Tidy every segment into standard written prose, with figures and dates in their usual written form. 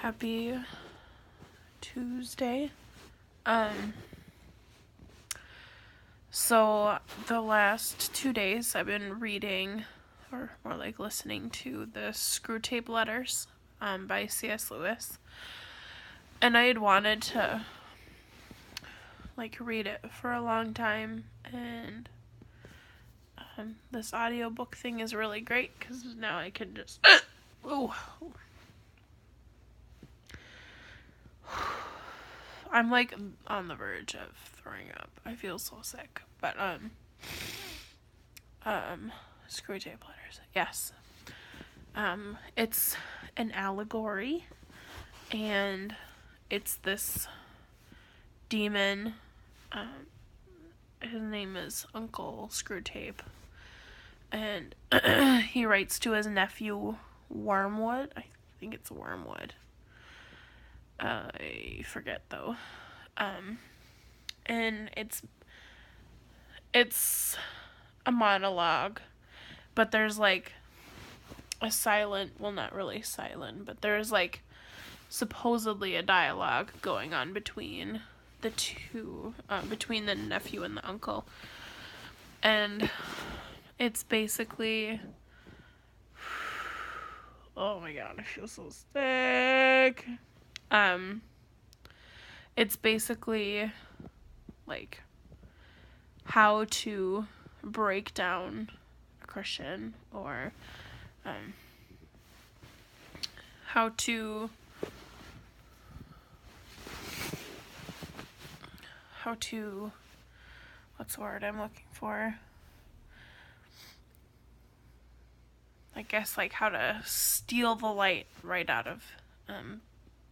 Happy Tuesday. So the last 2 days I've been reading, or more like listening to the Screwtape Letters by C.S. Lewis. And I had wanted to read it for a long time, and this audiobook thing is really great because now I can just I'm on the verge of throwing up. I feel so sick. But Screwtape Letters. Yes. It's an allegory, and it's this demon. His name is Uncle Screwtape, and he writes to his nephew Wormwood. I think it's Wormwood. I forget though. And it's a monologue, but there's a silent, well, not really silent, but there's supposedly a dialogue going on between the two, between the nephew and the uncle. And it's basically, oh my god, I feel so sick. It's basically how to break down a Christian, or how to what's the word I'm looking for? I guess how to steal the light right out of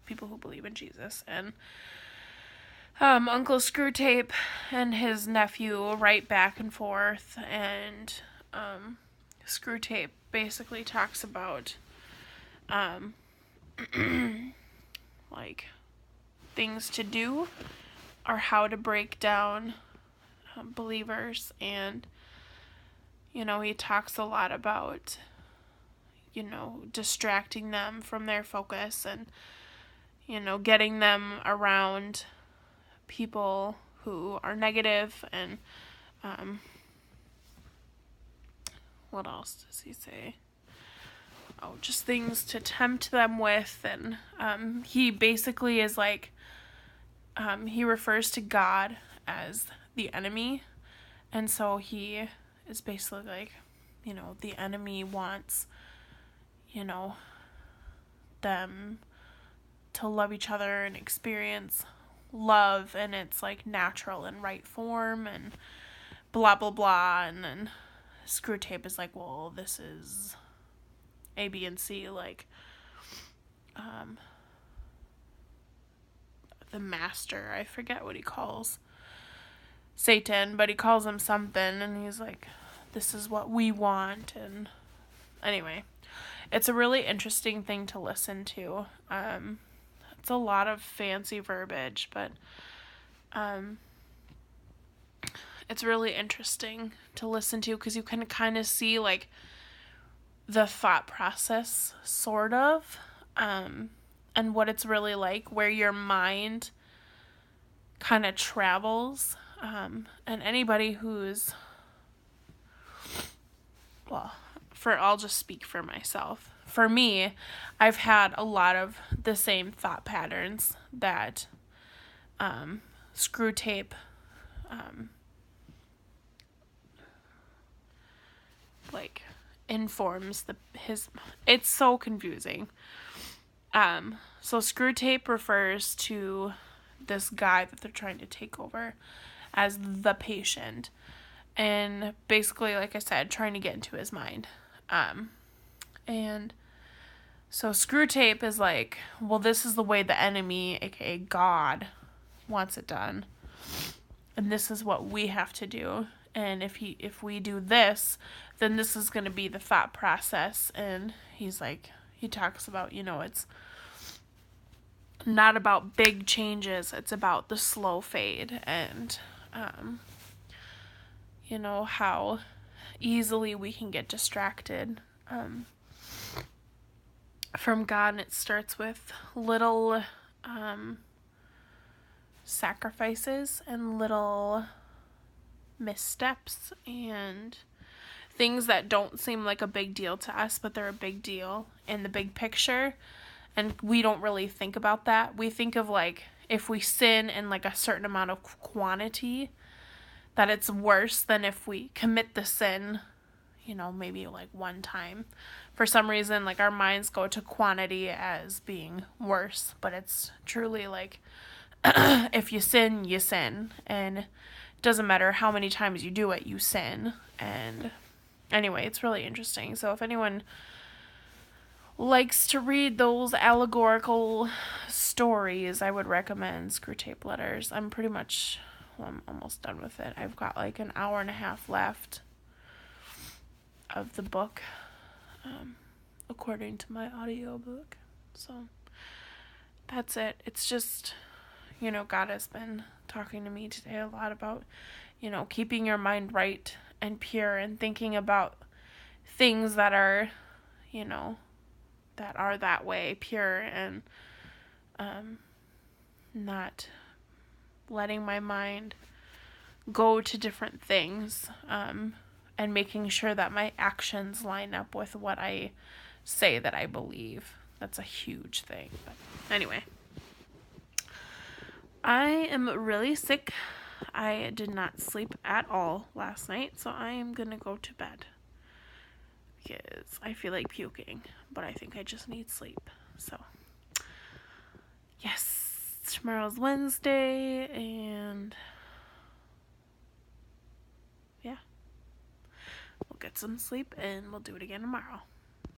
people who believe in Jesus. And Uncle Screwtape and his nephew write back and forth, and Screwtape basically talks about things to do, or how to break down believers. And he talks a lot about distracting them from their focus, and getting them around people who are negative. And what else does he say? Just things to tempt them with. And he basically is he refers to God as the enemy, and so he is basically the enemy wants them to love each other and experience love, and it's natural and right form, and blah blah blah. And then Screwtape is well, this is A, B, and C, the master, I forget what he calls Satan, but he calls him something, and he's this is what we want. And anyway, it's a really interesting thing to listen to. It's a lot of fancy verbiage, but it's really interesting to listen to because you can kind of see the thought process, sort of, and what it's really where your mind kind of travels. And anybody who's, I'll just speak for myself. For me, I've had a lot of the same thought patterns that Screwtape informs his. It's so confusing. So Screwtape refers to this guy that they're trying to take over as the patient, and basically, like I said, trying to get into his mind. And so Screwtape is well, this is the way the enemy, aka God, wants it done, and this is what we have to do. And if we do this, then this is going to be the thought process. And he's he talks about, it's not about big changes, it's about the slow fade. And how easily we can get distracted from God, and it starts with little sacrifices and little missteps and things that don't seem like a big deal to us, but they're a big deal in the big picture. And we don't really think about that. We think of like if we sin in like a certain amount of quantity, that it's worse than if we commit the sin, maybe like one time. For some reason, like our minds go to quantity as being worse, but it's truly like if you sin, you sin. And it doesn't matter how many times you do it, you sin. And anyway, it's really interesting. So if anyone likes to read those allegorical stories, I would recommend Screwtape Letters. I'm almost done with it. I've got like an hour and a half left of the book, according to my audiobook. So that's it. It's just, God has been talking to me today a lot about, keeping your mind right and pure and thinking about things that are, that way, pure, and not letting my mind go to different things, and making sure that my actions line up with what I say that I believe. That's a huge thing. But anyway, I am really sick. I did not sleep at all last night, so I am gonna go to bed because I feel like puking, but I think I just need sleep. So yes, tomorrow's Wednesday, and yeah, we'll get some sleep and we'll do it again tomorrow.